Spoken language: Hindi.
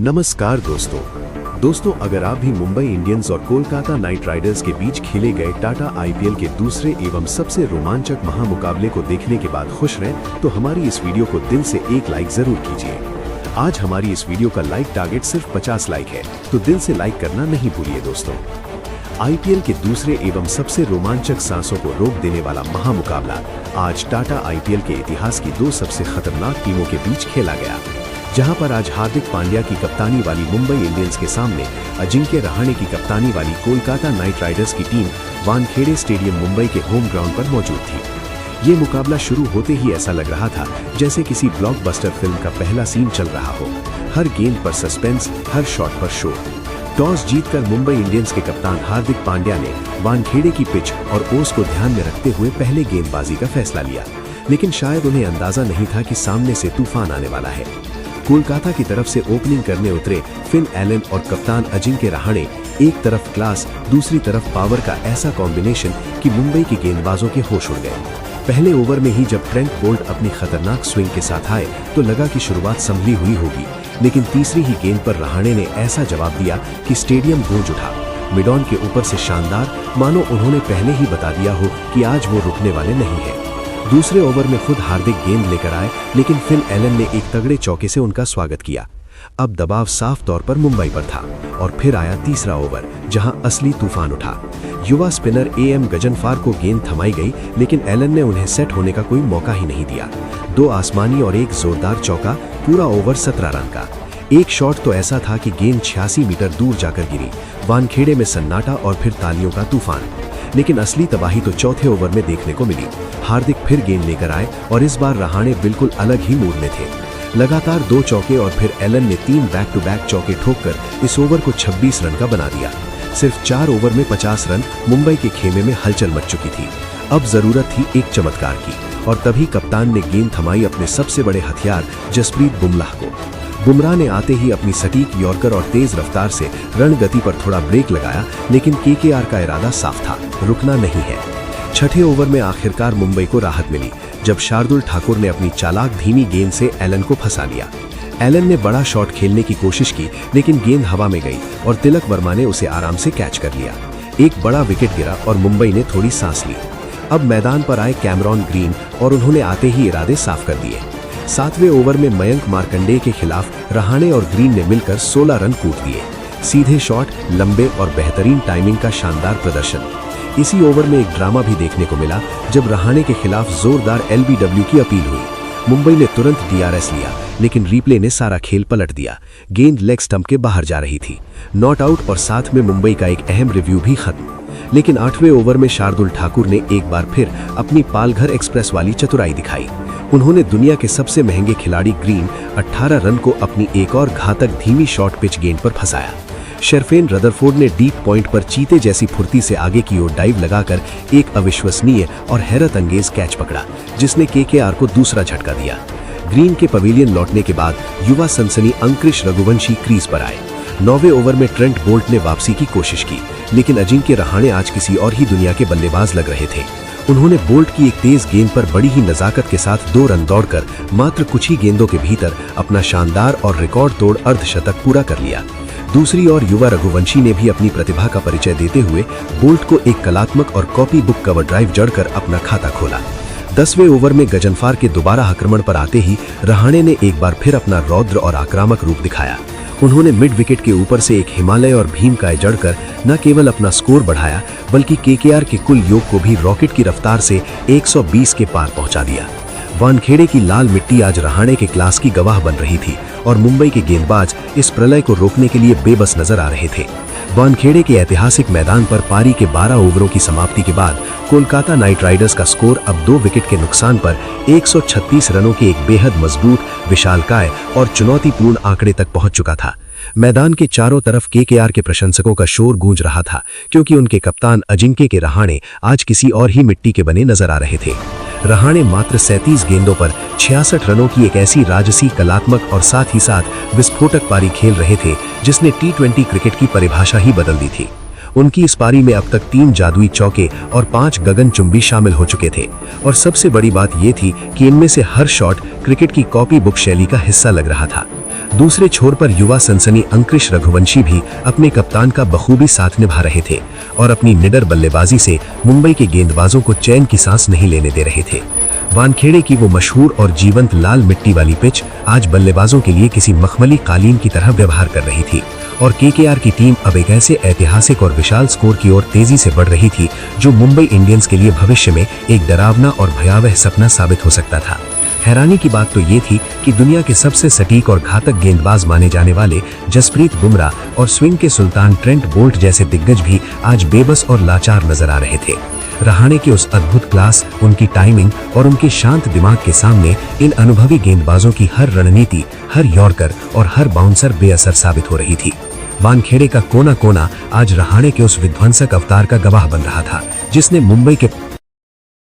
नमस्कार दोस्तों, अगर आप भी मुंबई इंडियंस और कोलकाता नाइट राइडर्स के बीच खेले गए टाटा आईपीएल के दूसरे एवं सबसे रोमांचक महामुकाबले को देखने के बाद खुश रहे तो हमारी इस वीडियो को दिल से एक लाइक जरूर कीजिए। आज हमारी इस वीडियो का लाइक टारगेट सिर्फ 50 लाइक है, तो दिल से लाइक करना नहीं भूलिए दोस्तों। आईपीएल के दूसरे एवं सबसे रोमांचक सांसों को रोक देने वाला महामुकाबला आज टाटा आईपीएल के इतिहास की दो सबसे खतरनाक टीमों के बीच खेला गया, जहां पर आज हार्दिक पांड्या की कप्तानी वाली मुंबई इंडियंस के सामने अजिंक्य रहाणे की कप्तानी वाली कोलकाता नाइट राइडर्स की टीम वानखेड़े स्टेडियम मुंबई के होम ग्राउंड पर मौजूद थी। ये मुकाबला शुरू होते ही ऐसा लग रहा था जैसे किसी ब्लॉकबस्टर फिल्म का पहला सीन चल रहा हो। हर गेंद पर सस्पेंस, हर शॉट पर शोर। टॉस जीतकर मुंबई इंडियंस के कप्तान हार्दिक पांड्या ने वानखेड़े की पिच और ओस को ध्यान में रखते हुए पहले गेंदबाजी का फैसला लिया, लेकिन शायद उन्हें अंदाजा नहीं था कि सामने से तूफान आने वाला है। कोलकाता की तरफ से ओपनिंग करने उतरे फिन एलन और कप्तान अजिंक्य रहाणे, एक तरफ क्लास दूसरी तरफ पावर का ऐसा कॉम्बिनेशन कि मुंबई के गेंदबाजों के होश उड़ गए। पहले ओवर में ही जब ट्रेंट बोल्ट अपनी खतरनाक स्विंग के साथ आए तो लगा कि शुरुआत संभली हुई होगी, लेकिन तीसरी ही गेंद पर रहाणे ने ऐसा जवाब दिया कि स्टेडियम गूंज उठा। मिड ऑन के ऊपर से शानदार, मानो उन्होंने पहले ही बता दिया हो कि आज वो रुकने वाले नहीं है। दूसरे ओवर में खुद हार्दिक गेंद लेकर आए, लेकिन फिन एलन ने एक तगड़े चौके से उनका स्वागत किया। अब दबाव साफ तौर पर मुंबई पर था और फिर आया तीसरा ओवर, जहां असली तूफान उठा। युवा स्पिनर एएम गजनफर को गेंद थमाई गई, लेकिन एलन ने उन्हें सेट होने का कोई मौका ही नहीं दिया। दो आसमानी और एक जोरदार चौका, पूरा ओवर 17 रन का। एक शॉट तो ऐसा था कि गेंद 86 मीटर दूर जाकर गिरी। वानखेड़े में सन्नाटा और फिर तालियों का तूफान। लेकिन असली तबाही तो चौथे ओवर में देखने को मिली। हार्दिक फिर गेंद लेकर आए और इस बार रहाणे बिल्कुल अलग ही मूड में थे। लगातार 2 चौके और फिर एलन ने 3 बैक टू बैक चौके ठोककर इस ओवर को 26 रन का बना दिया। सिर्फ 4 ओवर में 50 रन। मुंबई के खेमे में हलचल मच चुकी थी। अब जरूरत थी एक चमत्कार की, और तभी कप्तान ने गेंद थमाई अपने सबसे बड़े हथियार जसप्रीत बुमराह को। बुमराह ने आते ही अपनी सटीक यॉर्कर और तेज रफ्तार से रणगति पर थोड़ा ब्रेक लगाया, लेकिन केकेआर का इरादा साफ था, रुकना नहीं है। छठे ओवर में आखिरकार मुंबई को राहत मिली, जब शार्दुल ठाकुर ने अपनी चालाक धीमी गेंद से एलन को फंसा लिया। एलन ने बड़ा शॉट खेलने की कोशिश की, लेकिन गेंद हवा में गई और तिलक वर्मा ने उसे आराम से कैच कर लिया। एक बड़ा विकेट गिरा और मुंबई ने थोड़ी सांस ली। अब मैदान पर आए कैमरॉन ग्रीन और उन्होंने आते ही इरादे साफ कर दिए। 7वें ओवर में मयंक मार्कंडेय के खिलाफ रहाणे और ग्रीन ने मिलकर 16 रन कूट दिए। सीधे शॉट, लंबे और बेहतरीन टाइमिंग का शानदार प्रदर्शन। इसी ओवर में एक ड्रामा भी देखने को मिला, जब रहाणे के खिलाफ जोरदार एलबीडब्ल्यू की अपील हुई। मुंबई ने तुरंत डीआरएस लिया, लेकिन रिप्ले ने सारा खेल पलट दिया। गेंद लेग स्टंप के बाहर जा रही थी। नॉट आउट और साथ में मुंबई का एक अहम रिव्यू भी खत्म। लेकिन 8वें ओवर में शार्दुल ठाकुर ने एक बार फिर अपनी पालघर एक्सप्रेस वाली चतुराई दिखाई। उन्होंने दुनिया के सबसे महंगे खिलाड़ी ग्रीन 18 रन को अपनी एक और घातक धीमी शॉर्ट पिच गेंद पर फंसाया। शेरफेन रदरफोर्ड ने डीप पॉइंट पर चीते जैसी फुर्ती से आगे की ओर डाइव लगाकर एक अविश्वसनीय और हैरत अंगेज कैच पकड़ा, जिसने केकेआर को दूसरा झटका दिया। ग्रीन के पवेलियन लौटने के बाद युवा सनसनी अंकुरिश रघुवंशी क्रीज पर आए। 9वें ओवर में ट्रेंट बोल्ट ने वापसी की कोशिश की, लेकिन अजिंक्य रहाणे आज किसी और ही दुनिया के बल्लेबाज लग रहे थे। उन्होंने बोल्ट की एक तेज गेंद पर बड़ी ही नजाकत के साथ 2 रन दौड़कर मात्र कुछ ही गेंदों के भीतर अपना शानदार और रिकॉर्ड तोड़ अर्धशतक पूरा कर लिया। दूसरी ओर युवा रघुवंशी ने भी अपनी प्रतिभा का परिचय देते हुए बोल्ट को एक कलात्मक और कॉपी बुक कवर ड्राइव जड़कर अपना खाता खोला। 10वें ओवर में गजनफर के दोबारा आक्रमण पर आते ही रहाणे ने एक बार फिर अपना रौद्र और आक्रामक रूप दिखाया। उन्होंने मिड विकेट के ऊपर से एक हिमालय और भीमकाय जड़कर न केवल अपना स्कोर बढ़ाया, बल्कि केकेआर के कुल योग को भी रॉकेट की रफ्तार से 120 के पार पहुंचा दिया। वानखेड़े की लाल मिट्टी आज रहाणे के क्लास की गवाह बन रही थी और मुंबई के गेंदबाज इस प्रलय को रोकने के लिए बेबस नजर आ रहे थे। वानखेड़े के ऐतिहासिक मैदान पर पारी के 12 ओवरों की समाप्ति के बाद कोलकाता नाइट राइडर्स का स्कोर अब 2 विकेट के नुकसान पर 136 रनों के एक बेहद मजबूत, विशालकाय और चुनौतीपूर्ण आंकड़े तक पहुंच चुका था। मैदान के चारों तरफ केकेआर के प्रशंसकों का शोर गूंज रहा था, क्योंकि उनके कप्तान अजिंक्य के रहाणे आज किसी और ही मिट्टी के बने नजर आ रहे थे। रहाणे मात्र 37 गेंदों पर 66 रनों की एक ऐसी राजसी, कलात्मक और साथ ही साथ विस्फोटक पारी खेल रहे थे, जिसने टी20 क्रिकेट की परिभाषा ही बदल दी थी। उनकी इस पारी में अब तक 3 जादुई चौके और 5 गगनचुंबी शामिल हो चुके थे, और सबसे बड़ी बात यह थी कि इनमें से हर शॉट क्रिकेट की कॉपी बुक शैली का हिस्सा लग रहा था। दूसरे छोर पर युवा सनसनी अंकुश रघुवंशी भी अपने कप्तान का बखूबी साथ निभा रहे थे और अपनी निडर बल्लेबाजी से मुंबई के गेंदबाजों को चैन की सांस नहीं लेने दे रहे थे। वानखेड़े की वो मशहूर और जीवंत लाल मिट्टी वाली पिच आज बल्लेबाजों के लिए किसी मखमली कालीन की तरह व्यवहार कर रही थी और केकेआर की टीम अब एक ऐसे ऐतिहासिक और विशाल स्कोर की ओर तेजी से बढ़ रही थी जो मुंबई इंडियंस के लिए भविष्य में एक डरावना और भयावह सपना साबित हो सकता था। हैरानी की बात तो ये थी कि दुनिया के सबसे सटीक और घातक गेंदबाज माने जाने वाले जसप्रीत बुमराह और स्विंग के सुल्तान ट्रेंट बोल्ट जैसे दिग्गज भी आज बेबस और लाचार नजर आ रहे थे। रहाणे के उस अद्भुत क्लास, उनकी टाइमिंग और उनके शांत दिमाग के सामने इन अनुभवी गेंदबाजों की हर रणनीति, हर यॉर्कर और हर बाउंसर बेअसर साबित हो रही थी। वानखेड़े का कोना कोना आज रहाणे के उस विध्वंसक अवतार का गवाह बन रहा था जिसने मुंबई के